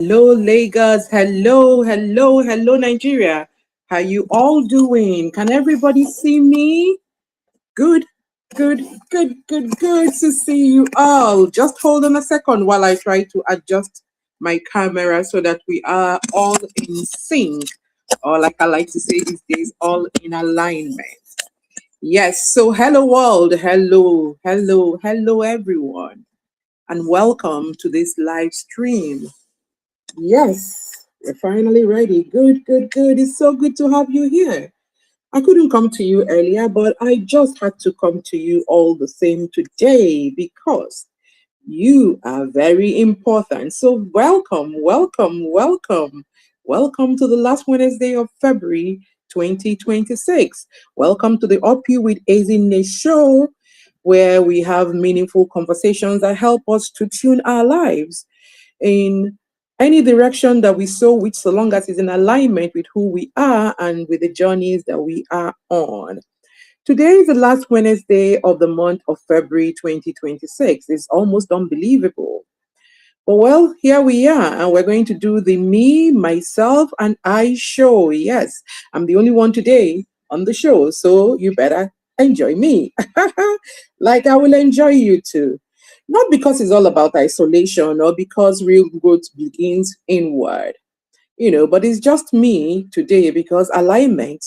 Hello, Lagos. Hello, Nigeria. How you all doing? Can everybody see me? Good, good to see you all. Just hold on a second while I try to adjust my camera so that we are all in sync, or like I like to say these days, all in alignment. Yes, so hello, world. Hello, everyone, and welcome to this live stream. Yes, we're finally ready. Good. It's so good to have you here. I couldn't come to you earlier, but I just had to come to you all the same today because you are very important. So welcome to the last Wednesday of February 2026. Welcome to the Up You with Ezinne show, where we have meaningful conversations that help us to tune our lives in any direction that we sow, which so long as it's in alignment with who we are and with the journeys that we are on. Today is the last Wednesday of the month of February 2026. It's almost unbelievable. But well, here we are, and we're going to do the me, myself, and I show. Yes, I'm the only one today on the show, so you better enjoy me. Like I will enjoy you too. Not because it's all about isolation or because real growth begins inward, but it's just me today because alignment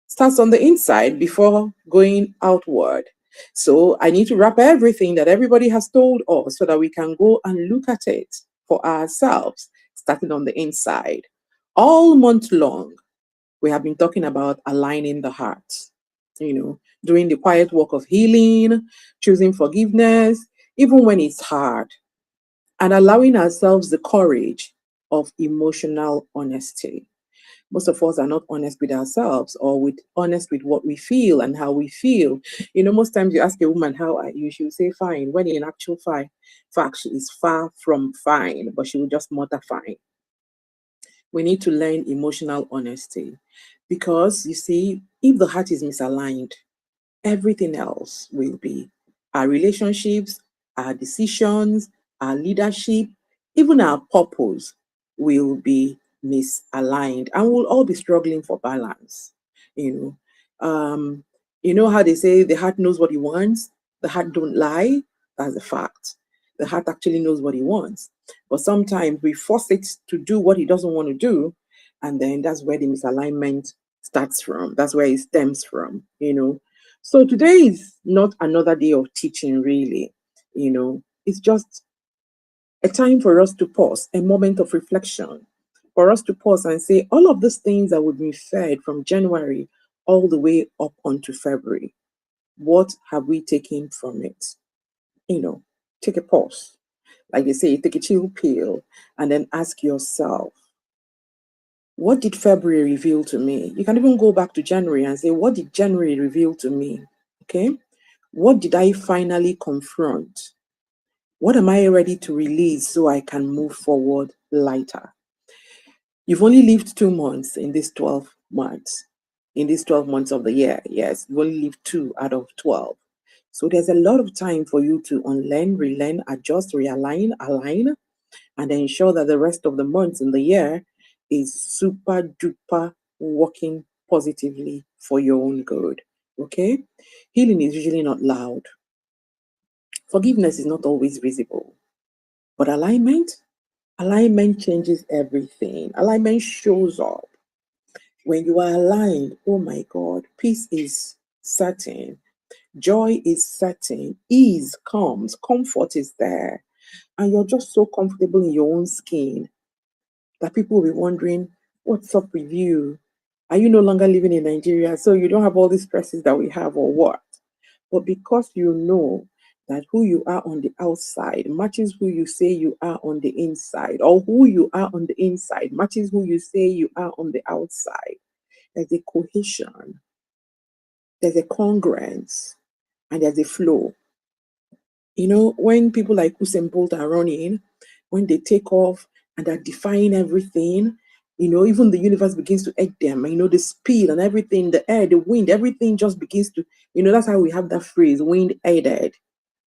starts on the inside before going outward. So I need to wrap everything that everybody has told us so that we can go and look at it for ourselves, starting on the inside. All month long, we have been talking about aligning the heart, doing the quiet work of healing, choosing forgiveness, even when it's hard, and allowing ourselves the courage of emotional honesty. Most of us are not honest with ourselves or honest with what we feel and how we feel. Most times you ask a woman, how are you? She will say fine, when in actual fact, she is far from fine, but she will just mutter fine. We need to learn emotional honesty because you see, if the heart is misaligned, everything else will be. Our relationships, our decisions, our leadership, even our purpose will be misaligned and we'll all be struggling for balance. You you know how they say the heart knows what he wants, the heart don't lie. That's a fact. The heart actually knows what he wants, but sometimes we force it to do what he doesn't want to do, and then that's where the misalignment starts from. That's where it stems from. So today is not another day of teaching, really. It's just a time for us to pause, a moment of reflection, for us to pause and say, all of these things that we've been fed from January all the way up onto February, what have we taken from it? Take a pause. Like they say, take a chill pill and then ask yourself, what did February reveal to me? You can even go back to January and say, what did January reveal to me? Okay. What did I finally confront? What am I ready to release so I can move forward lighter? You've only lived 2 months in these 12 months. In these 12 months of the year, yes, you only lived 2 out of 12. So there's a lot of time for you to unlearn, relearn, adjust, realign, align, and ensure that the rest of the months in the year is super duper working positively for your own good. Okay? Healing is usually not loud. Forgiveness is not always visible. But alignment changes everything. Alignment shows up. When you are aligned, oh my God, peace is certain. Joy is certain. Ease comes. Comfort is there. And you're just so comfortable in your own skin that people will be wondering, what's up with you? Are you no longer living in Nigeria? So you don't have all these stresses that we have, or what? But because you know that who you are on the outside matches who you say you are on the inside, or who you are on the inside matches who you say you are on the outside, there's a cohesion, there's a congruence, and there's a flow. When people like Usain Bolt are running, when they take off and are defying everything, even the universe begins to egg them. The speed and everything, the air, the wind, everything just begins to, that's how we have that phrase, wind aided.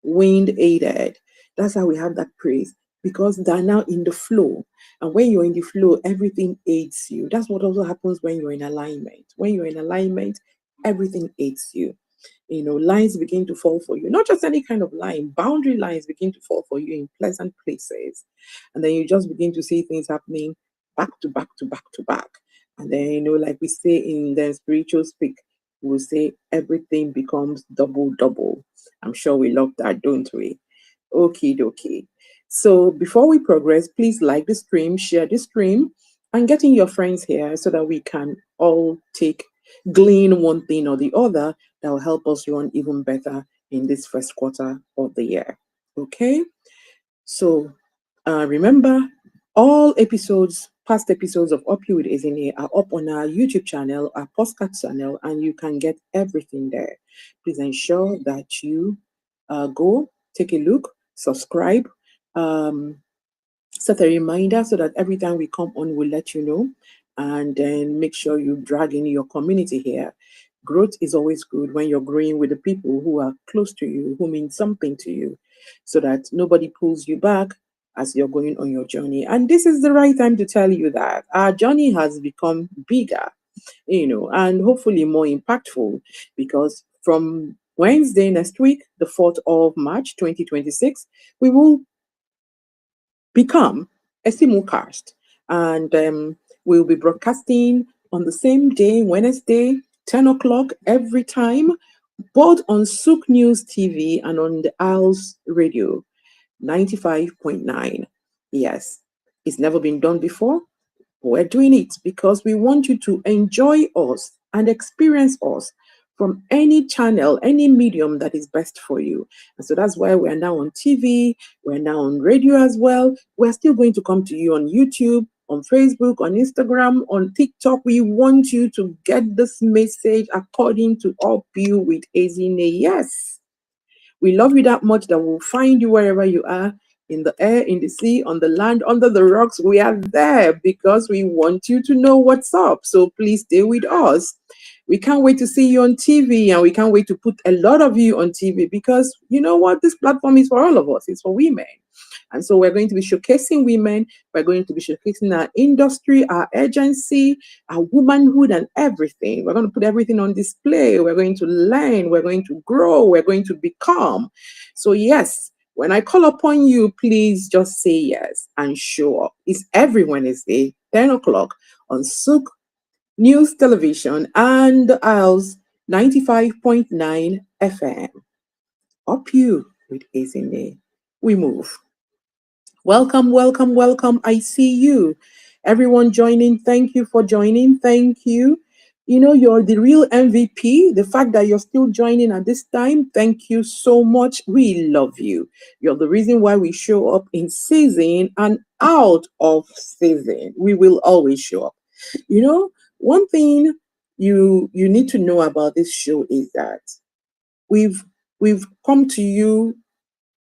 Wind aided. That's how we have that phrase. because they're now in the flow. And when you're in the flow, everything aids you. That's what also happens when you're in alignment. When you're in alignment, everything aids you. Lines begin to fall for you. Not just any kind of line, boundary lines begin to fall for you in pleasant places. And then you just begin to see things happening back to back to back to back. And then, like we say in the spiritual speak, we'll say everything becomes double, double. I'm sure we love that, don't we? Okay, dokie. So before we progress, please like the stream, share the stream, and getting your friends here so that we can all glean one thing or the other that will help us run even better in this first quarter of the year. Okay? So remember, all past episodes of Up You with Ezinne are up on our YouTube channel, our podcast channel, and you can get everything there. Please ensure that you go, take a look, subscribe, set a reminder so that every time we come on, we'll let you know. And then make sure you drag in your community here. Growth is always good when you're growing with the people who are close to you, who mean something to you, so that nobody pulls you back as you're going on your journey. And this is the right time to tell you that our journey has become bigger, and hopefully more impactful, because from Wednesday next week, the 4th of March 2026, we will become a simulcast, and we'll be broadcasting on the same day, Wednesday, 10 o'clock every time, both on SOUQ News TV and on the Isles Radio 95.9. Yes, it's never been done before. We're doing it because we want you to enjoy us and experience us from any channel, any medium that is best for you. And so that's why we're now on TV, we're now on radio as well. We're still going to come to you on YouTube, on Facebook, on Instagram, on TikTok. We want you to get this message according to Up You with Ezinne. Yes, we love you that much that we'll find you wherever you are, in the air, in the sea, on the land, under the rocks. We are there because we want you to know what's up. So please stay with us. We can't wait to see you on TV, and we can't wait to put a lot of you on TV, because you know what? This platform is for all of us. It's for women. And so we're going to be showcasing women. We're going to be showcasing our industry, our agency, our womanhood, and everything. We're going to put everything on display. We're going to learn. We're going to grow. We're going to become. So yes, when I call upon you, please just say yes and show up. It's every Wednesday, 10 o'clock on SOUQ News Television and the Isles 95.9 FM. Up You with Ezinne. We move. Welcome, welcome, welcome. I see you. Everyone joining, thank you for joining. Thank you. You're the real MVP. The fact that you're still joining at this time, thank you so much. We love you. You're the reason why we show up in season and out of season. We will always show up. One thing you need to know about this show is that we've come to you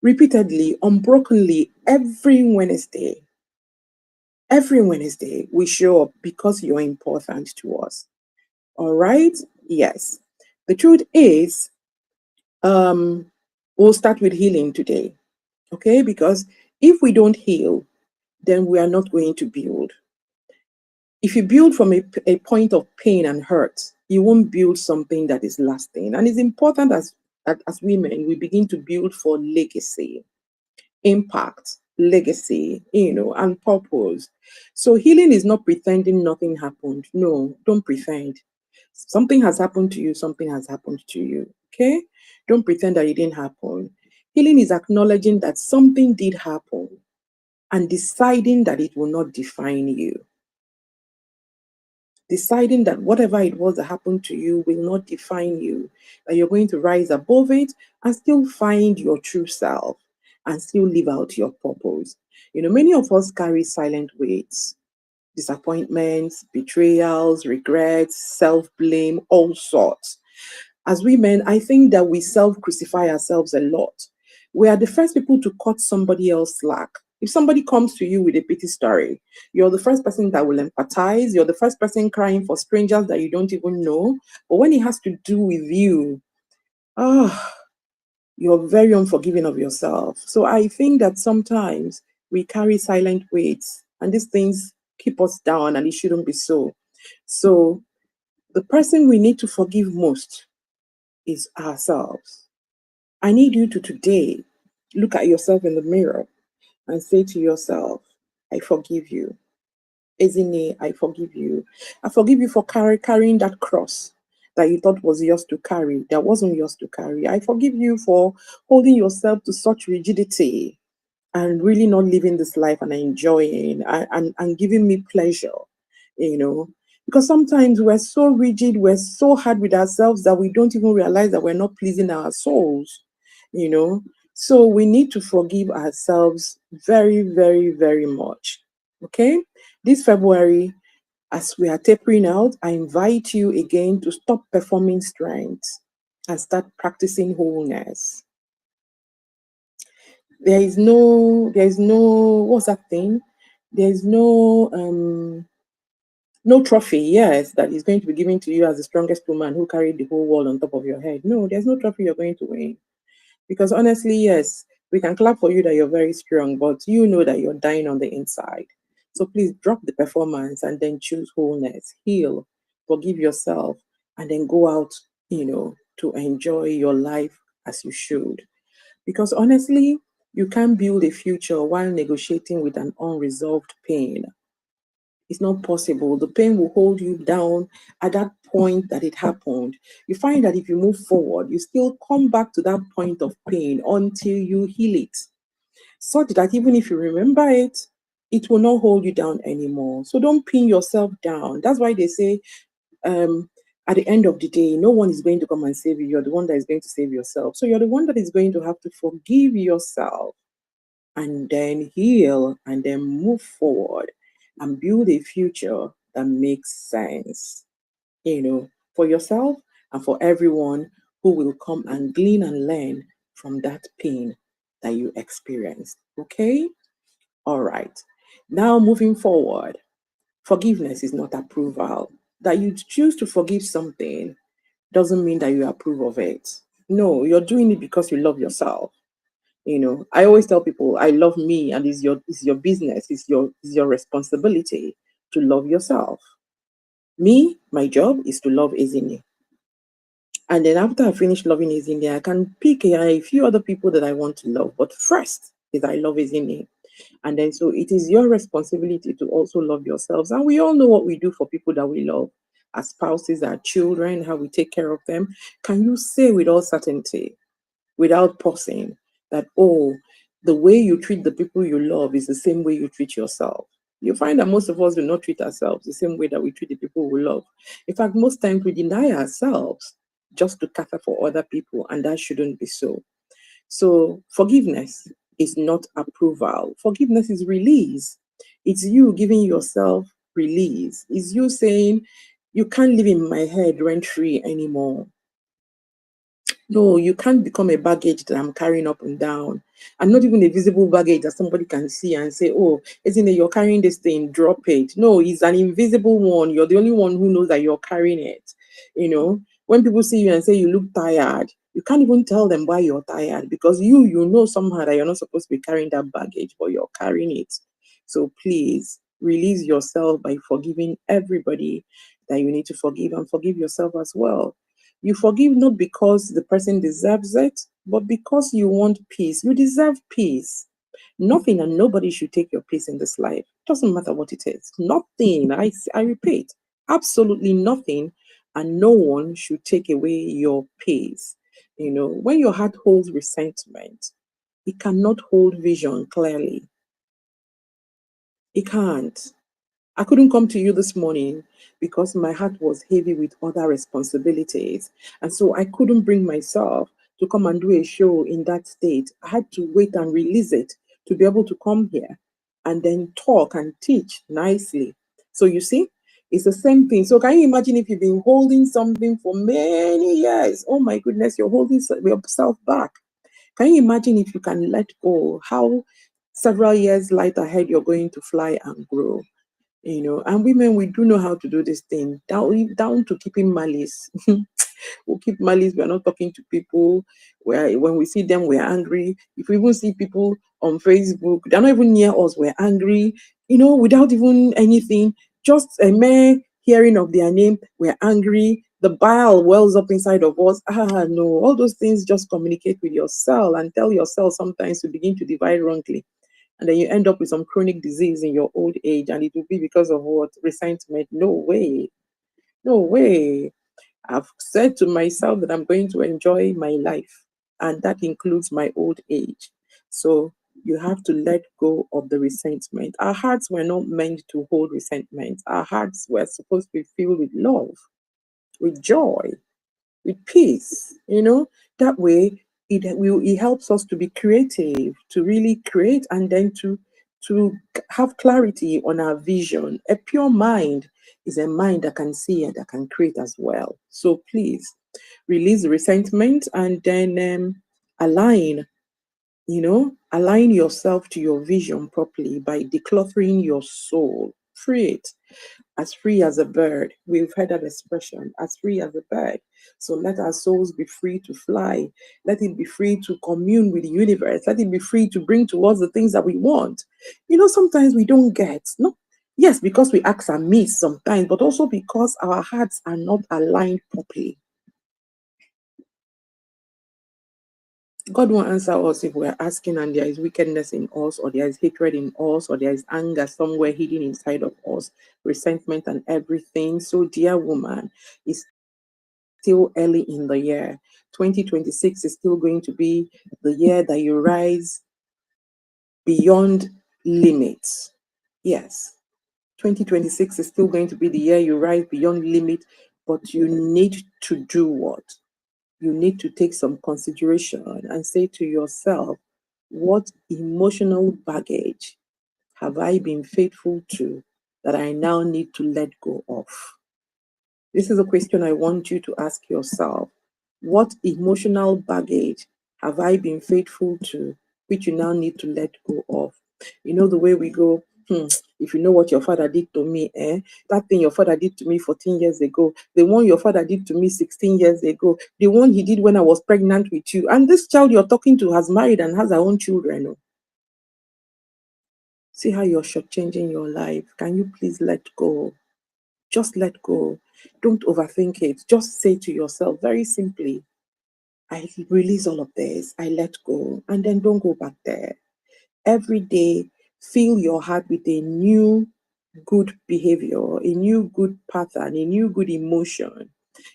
repeatedly, unbrokenly, every Wednesday. Every Wednesday, we show up because you're important to us. All right? Yes. The truth is, we'll start with healing today. Okay? Because if we don't heal, then we are not going to build. If you build from a point of pain and hurt, you won't build something that is lasting. And it's important as women, we begin to build for legacy, impact, legacy, and purpose. So healing is not pretending nothing happened. No, don't pretend. Something has happened to you, something has happened to you. Okay? Don't pretend that it didn't happen. Healing is acknowledging that something did happen and deciding that it will not define you. Deciding that whatever it was that happened to you will not define you, that you're going to rise above it and still find your true self and still live out your purpose. Many of us carry silent weights, disappointments, betrayals, regrets, self-blame, all sorts. As women, I think that we self-crucify ourselves a lot. We are the first people to cut somebody else slack. If somebody comes to you with a pity story, you're the first person that will empathize. You're the first person crying for strangers that you don't even know. But when it has to do with you, you're very unforgiving of yourself. So I think that sometimes we carry silent weights, and these things keep us down, and it shouldn't be so. So the person we need to forgive most is ourselves. I need you to today look at yourself in the mirror and say to yourself, I forgive you. Ezinne, I forgive you. I forgive you for carrying that cross that you thought was yours to carry, that wasn't yours to carry. I forgive you for holding yourself to such rigidity and really not living this life and enjoying and giving me pleasure, you know. Because sometimes we're so rigid, we're so hard with ourselves that we don't even realize that we're not pleasing our souls, you know. So we need to forgive ourselves very, very, very much. Okay? This February, as we are tapering out, I invite you again to stop performing strength and start practicing wholeness. There is no what's that thing? There is no trophy, yes, that is going to be given to you as the strongest woman who carried the whole world on top of your head. No, there's no trophy you're going to win. Because honestly, yes, we can clap for you that you're very strong, but you know that you're dying on the inside. So please drop the performance and then choose wholeness, heal, forgive yourself, and then go out, to enjoy your life as you should. Because honestly, you can't build a future while negotiating with an unresolved pain. It's not possible. The pain will hold you down at that point that it happened. You find that if you move forward, you still come back to that point of pain until you heal it, such that even if you remember it, it will not hold you down anymore. So don't pin yourself down. That's why they say, at the end of the day, no one is going to come and save you. You're the one that is going to save yourself. So you're the one that is going to have to forgive yourself and then heal and then move forward and build a future that makes sense, for yourself and for everyone who will come and glean and learn from that pain that you experienced. Okay? All right. Now, moving forward, forgiveness is not approval. That you choose to forgive something doesn't mean that you approve of it. No, you're doing it because you love yourself. I always tell people I love me, and it's your business, it's your responsibility to love yourself. Me, my job is to love Ezinne. And then after I finish loving Ezinne, I can pick a few other people that I want to love. But first is I love Ezinne. And then so it is your responsibility to also love yourselves. And we all know what we do for people that we love, as spouses, our children, how we take care of them. Can you say with all certainty, without pausing, that, oh, the way you treat the people you love is the same way you treat yourself? You find that most of us do not treat ourselves the same way that we treat the people we love. In fact, most times we deny ourselves just to cater for other people, and that shouldn't be so. So forgiveness is not approval. Forgiveness is release. It's you giving yourself release. It's you saying, you can't live in my head rent free anymore. No, you can't become a baggage that I'm carrying up and down. And not even a visible baggage that somebody can see and say, oh, isn't it, you're carrying this thing, drop it. No, it's an invisible one. You're the only one who knows that you're carrying it. When people see you and say you look tired, you can't even tell them why you're tired, because you know somehow that you're not supposed to be carrying that baggage, but you're carrying it. So please release yourself by forgiving everybody that you need to forgive, and forgive yourself as well. You forgive not because the person deserves it, but because you want peace. You deserve peace. Nothing and nobody should take your peace in this life. Doesn't matter what it is. Nothing. I repeat, absolutely nothing, and no one should take away your peace. When your heart holds resentment, it cannot hold vision clearly. It can't. I couldn't come to you this morning because my heart was heavy with other responsibilities. And so I couldn't bring myself to come and do a show in that state. I had to wait and release it to be able to come here and then talk and teach nicely. So you see, it's the same thing. So can you imagine if you've been holding something for many years? Oh my goodness, you're holding yourself back. Can you imagine if you can let go, how several years later ahead you're going to fly and grow? And women, we do know how to do this thing, down to keeping malice. We'll keep malice. We're not talking to people. When we see them, we're angry. If we even see people on Facebook, they're not even near us, we're angry. Without even anything, just a mere hearing of their name, we're angry. The bile wells up inside of us. No, all those things just communicate with your cell and tell your cell sometimes to begin to divide wrongly. And then you end up with some chronic disease in your old age, and it will be because of what? Resentment. No way. No way. I've said to myself that I'm going to enjoy my life, and that includes my old age. So you have to let go of the resentment. Our hearts were not meant to hold resentment. Our hearts were supposed to be filled with love, with joy, with peace. That way it helps us to be creative, to really create, and then to have clarity on our vision. A pure mind is a mind that can see and that can create as well. So please release resentment, and then align align yourself to your vision properly by decluttering your soul. Free it. As free as a bird. We've heard that expression, as free as a bird. So let our souls be free to fly. Let it be free to commune with the universe. Let it be free to bring to us the things that we want. Sometimes we don't get. No, yes, because we ask and miss sometimes, but also because our hearts are not aligned properly. God won't answer us if we're asking and there is wickedness in us, or there is hatred in us, or there is anger somewhere hidden inside of us, resentment and everything. So, dear woman, it's still early in the year. 2026 is still going to be the year that you rise beyond limits. Yes, 2026 is still going to be the year you rise beyond limit, but you need to do what? You need to take some consideration and say to yourself, what emotional baggage have I been faithful to that I now need to let go of? This is a question I want you to ask yourself. What emotional baggage have I been faithful to, which you now need to let go of? The way we go, if you know what your father did to me, that thing your father did to me 14 years ago, the one your father did to me 16 years ago, the one he did when I was pregnant with you. And this child you're talking to has married and has her own children. See how you're shortchanging your life. Can you please let go? Just let go. Don't overthink it. Just say to yourself very simply, I release all of this. I let go. And then don't go back there. Every day, fill your heart with a new good behavior, a new good pattern, a new good emotion.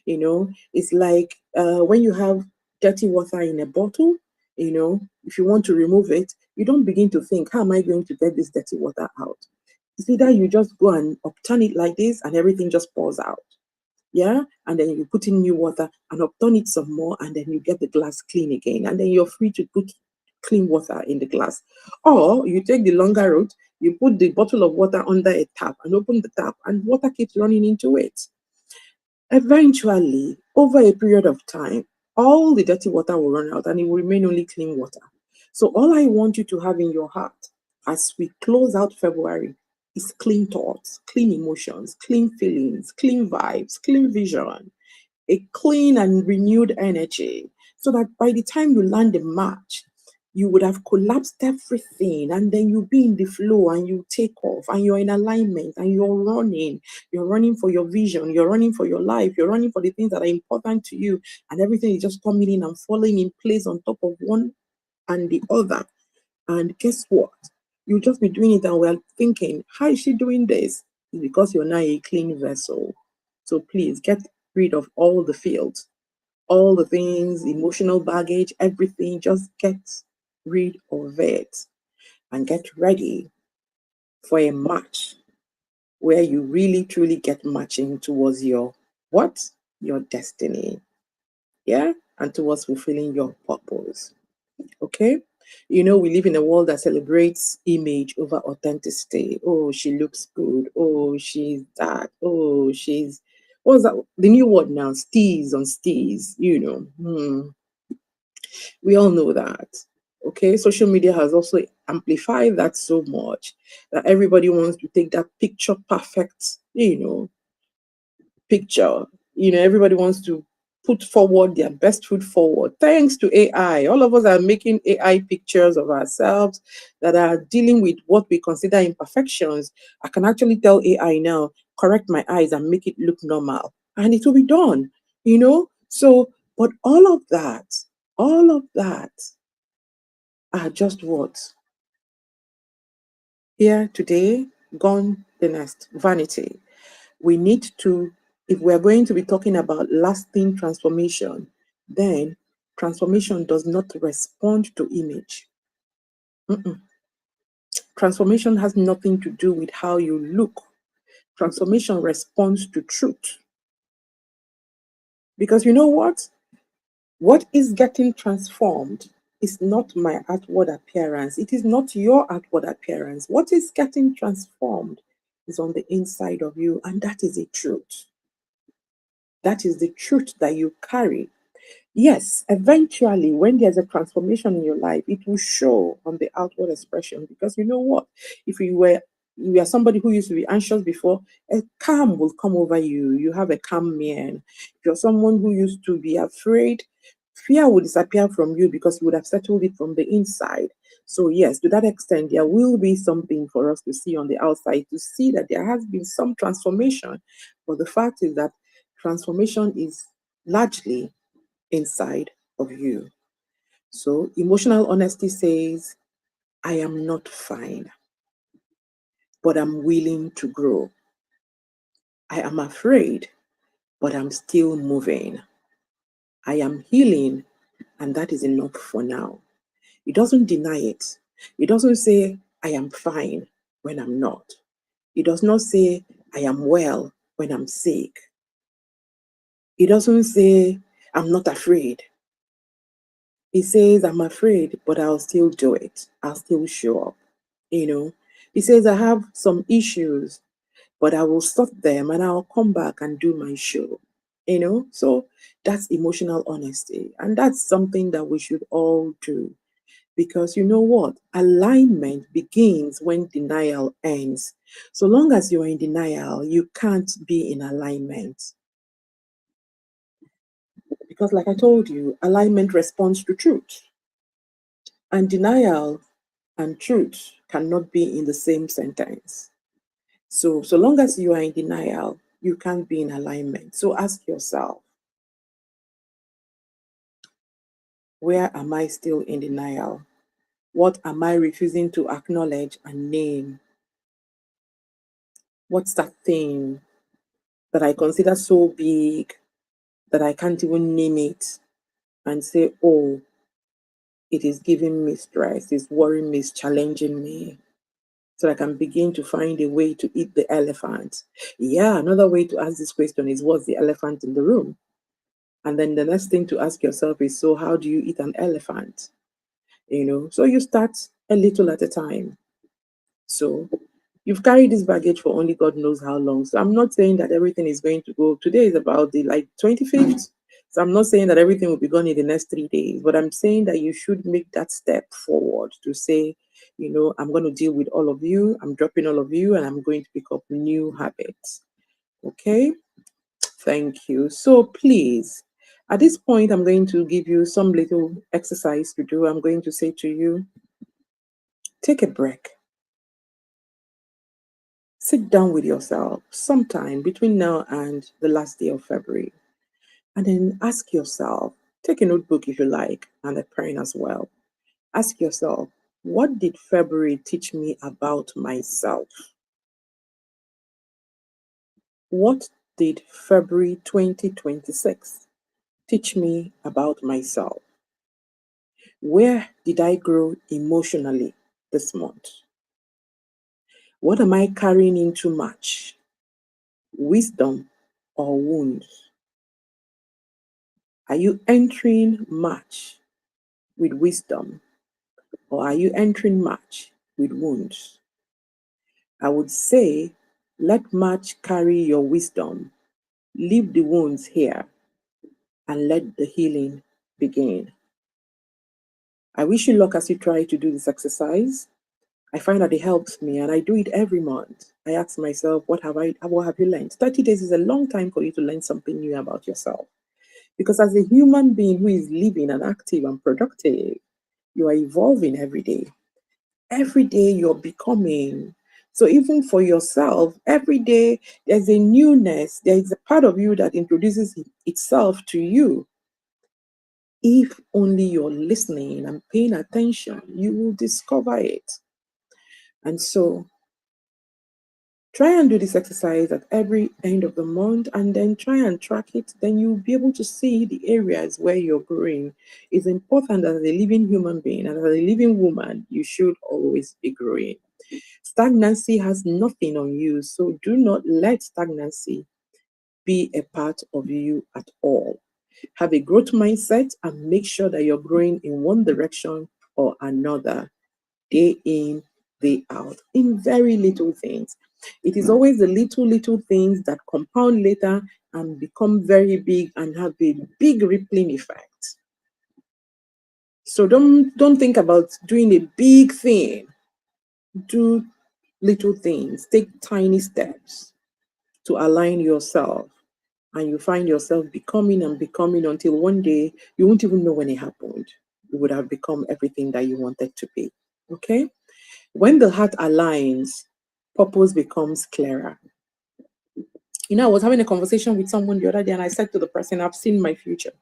It's like when you have dirty water in a bottle, if you want to remove it, you don't begin to think, how am I going to get this dirty water out? It's either you just go and upturn it like this and everything just pours out. Yeah. And then you put in new water and upturn it some more, and then you get the glass clean again. And then you're free to put clean water in the glass. Or you take the longer route, you put the bottle of water under a tap and open the tap, and water keeps running into it. Eventually, over a period of time, all the dirty water will run out and it will remain only clean water. So all I want you to have in your heart as we close out February is clean thoughts, clean emotions, clean feelings, clean vibes, clean vision, a clean and renewed energy, so that by the time you land the March, you would have collapsed everything, and then you be in the flow and you take off and you're in alignment and you're running. You're running for your vision, you're running for your life, you're running for the things that are important to you, and everything is just coming in and falling in place on top of one and the other. And guess what? You'll just be doing it and we're thinking, how is she doing this? It's because you're now a clean vessel. So please get rid of all the fields, all the things, emotional baggage, everything. Just get rid of it and get ready for a match where you really truly get matching towards your what? Your destiny. Yeah? And towards fulfilling your purpose. Okay? We live in a world that celebrates image over authenticity. Oh, she looks good. Oh, she's that. Oh, she's, what's that? The new word now, steez on steez. We all know that. Okay, social media has also amplified that so much that everybody wants to take that picture perfect, picture. Everybody wants to put forward their best foot forward. Thanks to AI, all of us are making AI pictures of ourselves that are dealing with what we consider imperfections. I can actually tell AI now, correct my eyes and make it look normal, and it will be done, you know? So, but all of that are just words. Here today, gone the next. Vanity. We need to, if we're going to be talking about lasting transformation, then transformation does not respond to image. Mm-mm. Transformation has nothing to do with how you look. Transformation responds to truth. Because you know what? What is getting transformed is not my outward appearance. It is not your outward appearance. What is getting transformed is on the inside of you, and that is the truth. That is the truth that you carry. Yes, eventually, when there's a transformation in your life, it will show on the outward expression. Because you know what? If you are somebody who used to be anxious before, a calm will come over you. You have a calm mien. If you're someone who used to be afraid, fear will disappear from you because you would have settled it from the inside. So, yes, to that extent, there will be something for us to see on the outside to see that there has been some transformation. But the fact is that transformation is largely inside of you. So, emotional honesty says, I am not fine, but I'm willing to grow. I am afraid, but I'm still moving. I am healing, and that is enough for now. It doesn't deny it. It doesn't say, I am fine when I'm not. It does not say, I am well when I'm sick. It doesn't say, I'm not afraid. It says, I'm afraid, but I'll still do it. I'll still show up. You know, It says, I have some issues, but I will sort them and I'll come back and do my show. So that's emotional honesty. And that's something that we should all do. Because you know what? Alignment begins when denial ends. So long as you're in denial, you can't be in alignment. Because, like I told you, alignment responds to truth. And denial and truth cannot be in the same sentence. So long as you are in denial, you can't be in alignment. So ask yourself, where am I still in denial? What am I refusing to acknowledge and name? What's that thing that I consider so big that I can't even name it and say, oh, it is giving me stress, it's worrying me, it's challenging me? So I can begin to find a way to eat the elephant. Yeah, another way to ask this question is, what's the elephant in the room? And then the next thing to ask yourself is, so how do you eat an elephant? So you start a little at a time. So you've carried this baggage for only God knows how long. So I'm not saying that everything is going to go. Today is about the 25th. So I'm not saying that everything will be gone in the next 3 days, but I'm saying that you should make that step forward to say, I'm going to deal with all of you. I'm dropping all of you and I'm going to pick up new habits. Okay. Thank you. So please, at this point, I'm going to give you some little exercise to do. I'm going to say to you, take a break. Sit down with yourself sometime between now and the last day of February. And then ask yourself, take a notebook if you like, and a pen as well. Ask yourself, what did February teach me about myself? What did February 2026 teach me about myself? Where did I grow emotionally this month? What am I carrying in too much? Wisdom or wounds? Are you entering March with wisdom, or are you entering March with wounds? I would say, let March carry your wisdom, leave the wounds here, and let the healing begin. I wish you luck as you try to do this exercise. I find that it helps me, and I do it every month. I ask myself, what have you learned? 30 days is a long time for you to learn something new about yourself. Because as a human being who is living and active and productive, you are evolving every day. Every day you're becoming. So even for yourself, every day there's a newness. There is a part of you that introduces itself to you. If only you're listening and paying attention, you will discover it. And so try and do this exercise at every end of the month and then try and track it. Then you'll be able to see the areas where you're growing. It's important that as a living human being and as a living woman, you should always be growing. Stagnancy has nothing on you, so do not let stagnancy be a part of you at all. Have a growth mindset and make sure that you're growing in one direction or another, day in, day out, in very little things. It is always the little things that compound later and become very big and have a big rippling effect. So don't think about doing a big thing. Do little things. Take tiny steps to align yourself. And you find yourself becoming and becoming until one day you won't even know when it happened. You would have become everything that you wanted to be. Okay? When the heart aligns, purpose becomes clearer. I was having a conversation with someone the other day and I said to the person, I've seen my future.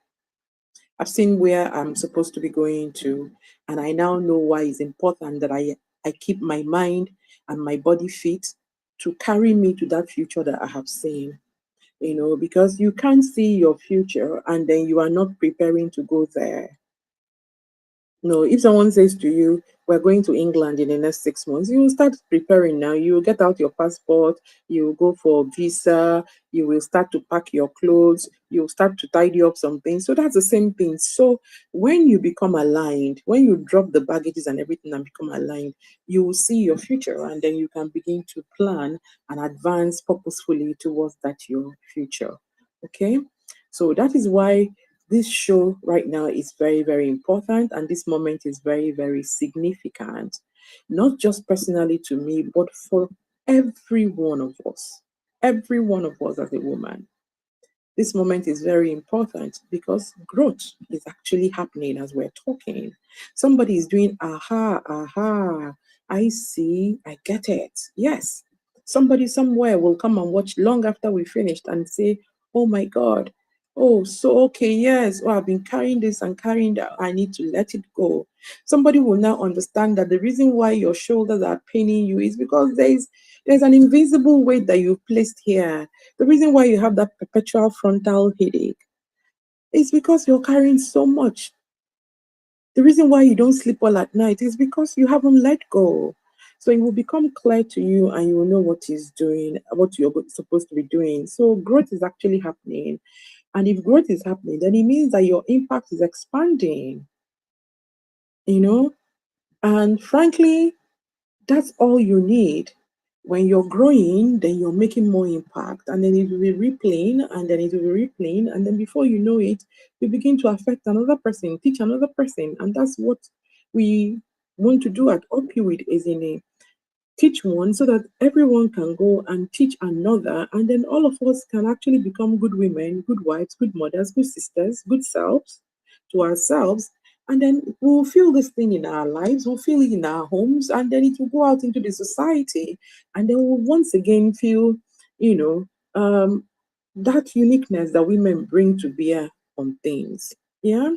I've seen where I'm supposed to be going to. And I now know why it's important that I keep my mind and my body fit to carry me to that future that I have seen. Because you can't see your future and then you are not preparing to go there. No, if someone says to you, we're going to England in the next 6 months, you will start preparing now. You will get out your passport, you will go for visa, you will start to pack your clothes, you will start to tidy up some things. So that's the same thing. So when you become aligned, when you drop the baggages and everything and become aligned, you will see your future and then you can begin to plan and advance purposefully towards that your future. Okay? So that is why this show right now is very, very important, and this moment is very, very significant, not just personally to me, but for every one of us, as a woman. This moment is very important because growth is actually happening as we're talking. Somebody is doing, aha, I see, I get it. Yes. Somebody somewhere will come and watch long after we finished and say, oh my God, oh, so okay, yes, oh, I've been carrying this and carrying that. I need to let it go. Somebody will now understand that the reason why your shoulders are paining you is because there's an invisible weight that you've placed here. The reason why you have that perpetual frontal headache is because you're carrying so much. The reason why you don't sleep well at night is because you haven't let go. So it will become clear to you and you will know what is doing, what you're supposed to be doing. So growth is actually happening. And if growth is happening, then it means that your impact is expanding, you know? And frankly, that's all you need. When you're growing, then you're making more impact, and then it will be replaying, and then it will be replaying, and then before you know it, you begin to affect another person, teach another person, and that's what we want to do at UpYouWithEzinne. Teach one so that everyone can go and teach another, and then all of us can actually become good women, good wives, good mothers, good sisters, good selves to ourselves. And then we'll feel this thing in our lives, we'll feel it in our homes, and then it will go out into the society. And then we'll once again feel, you know, that uniqueness that women bring to bear on things. Yeah.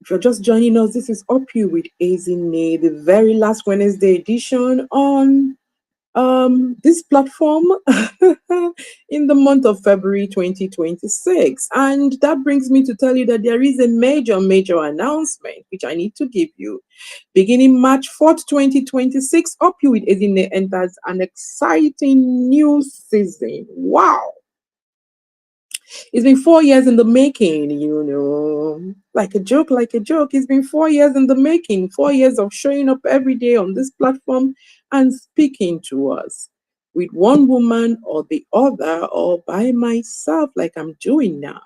If you're just joining us, this is Up You with Ezinne, the very last Wednesday edition on this platform in the month of February 2026. And that brings me to tell you that there is a major announcement which I need to give you. Beginning March 4th, 2026, Up You with Ezinne enters an exciting new season. Wow! It's been 4 years in the making, like a joke, like a joke. It's been 4 years in the making, 4 years of showing up every day on this platform and speaking to us with one woman or the other or by myself, like I'm doing now.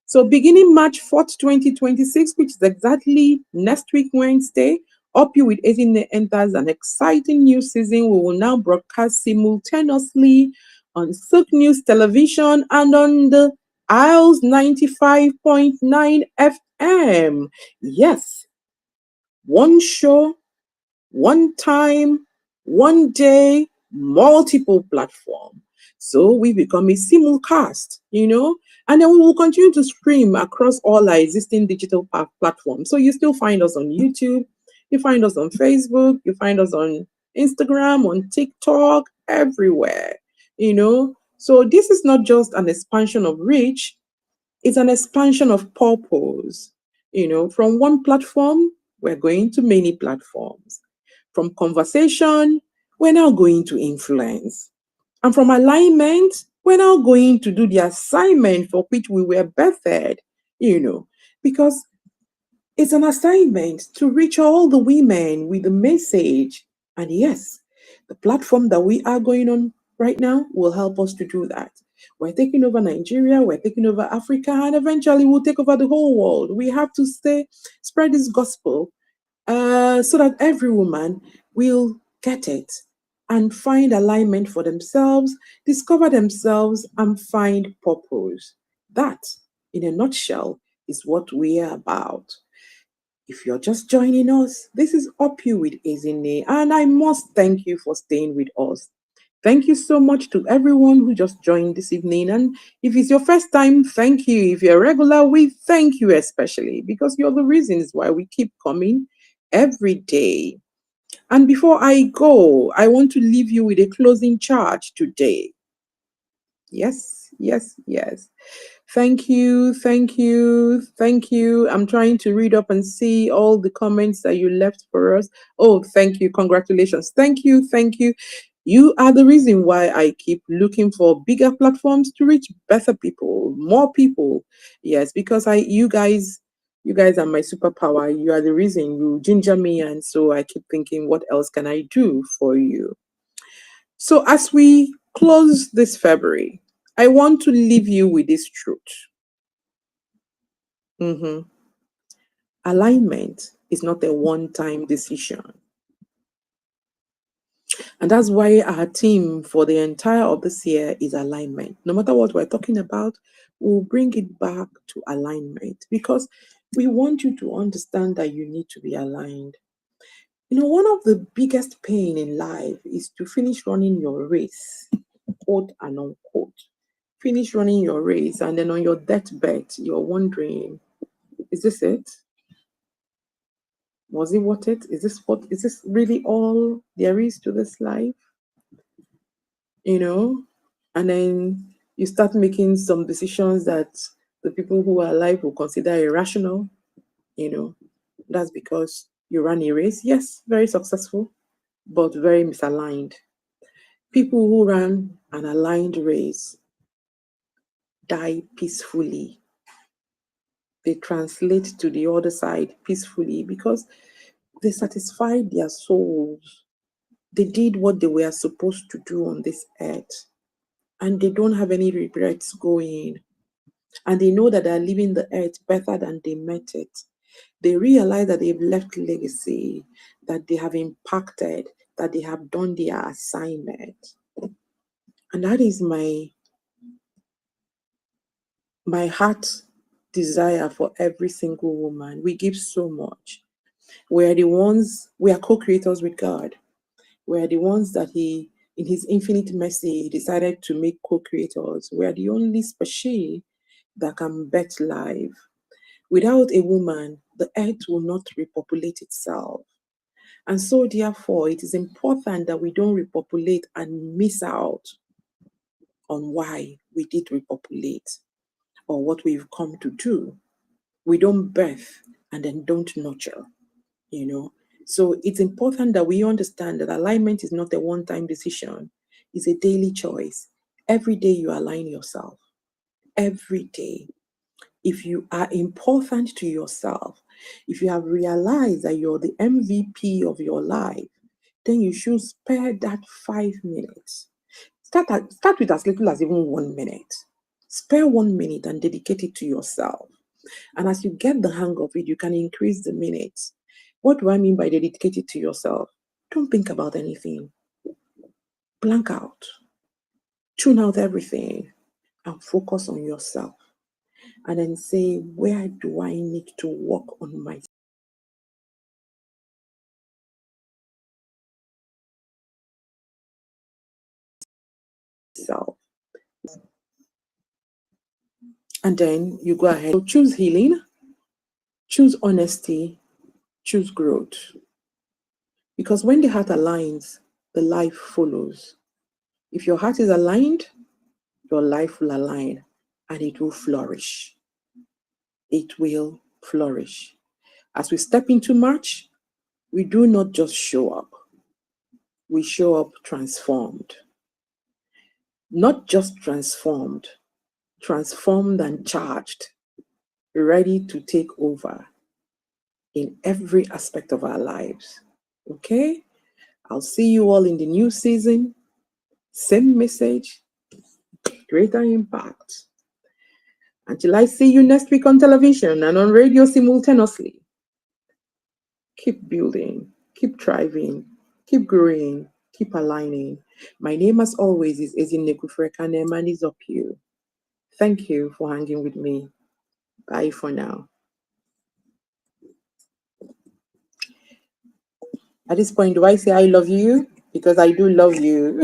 So beginning March 4th, 2026, which is exactly next week, Wednesday, Up You with Ezinne enters an exciting new season. We will now broadcast simultaneously on SOUQ News Television and on the IELTS 95.9 FM. Yes, one show, one time, one day, multiple platform. So we become a simulcast, and then we will continue to stream across all our existing digital platforms. So you still find us on YouTube, you find us on Facebook, you find us on Instagram, on TikTok, everywhere, So this is not just an expansion of reach, it's an expansion of purpose. From one platform, we're going to many platforms. From conversation, we're now going to influence. And from alignment, we're now going to do the assignment for which we were birthed, because it's an assignment to reach all the women with the message. And yes, the platform that we are going on right now will help us to do that. We're taking over Nigeria, we're taking over Africa, and eventually we'll take over the whole world. We have to spread this gospel so that every woman will get it and find alignment for themselves, discover themselves, and find purpose. That, in a nutshell, is what we are about. If you're just joining us, this is Up You with Ezinne, and I must thank you for staying with us. Thank you so much to everyone who just joined this evening. And if it's your first time, thank you. If you're a regular, we thank you especially because you're the reasons why we keep coming every day. And before I go, I want to leave you with a closing charge today. Yes, yes, yes. Thank you, thank you, thank you. I'm trying to read up and see all the comments that you left for us. Oh, thank you. Congratulations. Thank you, thank you. You are the reason why I keep looking for bigger platforms to reach better people, more people. Yes, because you guys are my superpower. You are the reason you ginger me, and so I keep thinking, what else can I do for you? So as we close this February, I want to leave you with this truth. Alignment is not a one-time decision. And that's why our theme for the entire of this year is alignment. No matter what we're talking about, we'll bring it back to alignment because we want you to understand that you need to be aligned. One of the biggest pain in life is to finish running your race, quote and unquote. Finish running your race, and then on your deathbed, you're wondering, is this it? Was it worth it? Is this really all there is to this life? And then you start making some decisions that the people who are alive will consider irrational. That's because you ran a race. Yes, very successful, but very misaligned. People who ran an aligned race die peacefully. They translate to the other side peacefully because they satisfied their souls. They did what they were supposed to do on this earth. And they don't have any regrets going. And they know that they're leaving the earth better than they met it. They realize that they've left legacy, that they have impacted, that they have done their assignment. And that is my heart desire for every single woman. We give so much. We are co-creators with God. We are the ones that He, in His infinite mercy, decided to make co-creators. We are the only species that can bet life. Without a woman, the earth will not repopulate itself. And so, therefore, it is important that we don't repopulate and miss out on why we did repopulate or what we've come to do. We don't birth and then don't nurture, So it's important that we understand that alignment is not a one-time decision. It's a daily choice. Every day you align yourself. Every day. If you are important to yourself, if you have realized that you're the MVP of your life, then you should spare that 5 minutes. Start with as little as even 1 minute. Spare 1 minute and dedicate it to yourself. And as you get the hang of it, you can increase the minutes. What do I mean by dedicate it to yourself? Don't think about anything. Blank out. Tune out everything and focus on yourself. and then say, where do I need to work on myself? And then you go ahead. So choose healing, choose honesty, choose growth. Because when the heart aligns, the life follows. If your heart is aligned, your life will align and it will flourish. It will flourish. As we step into March, we do not just show up, we show up transformed. Not just transformed, transformed and charged, ready to take over in every aspect of our lives. Okay? I'll see you all in the new season. Same message, greater impact. Until I see you next week on television and on radio simultaneously, keep building, keep thriving, keep growing, keep aligning. My name, as always, is Ezinne and is UpYou. Thank you for hanging with me. Bye for now. At this point, do I say I love you? Because I do love you.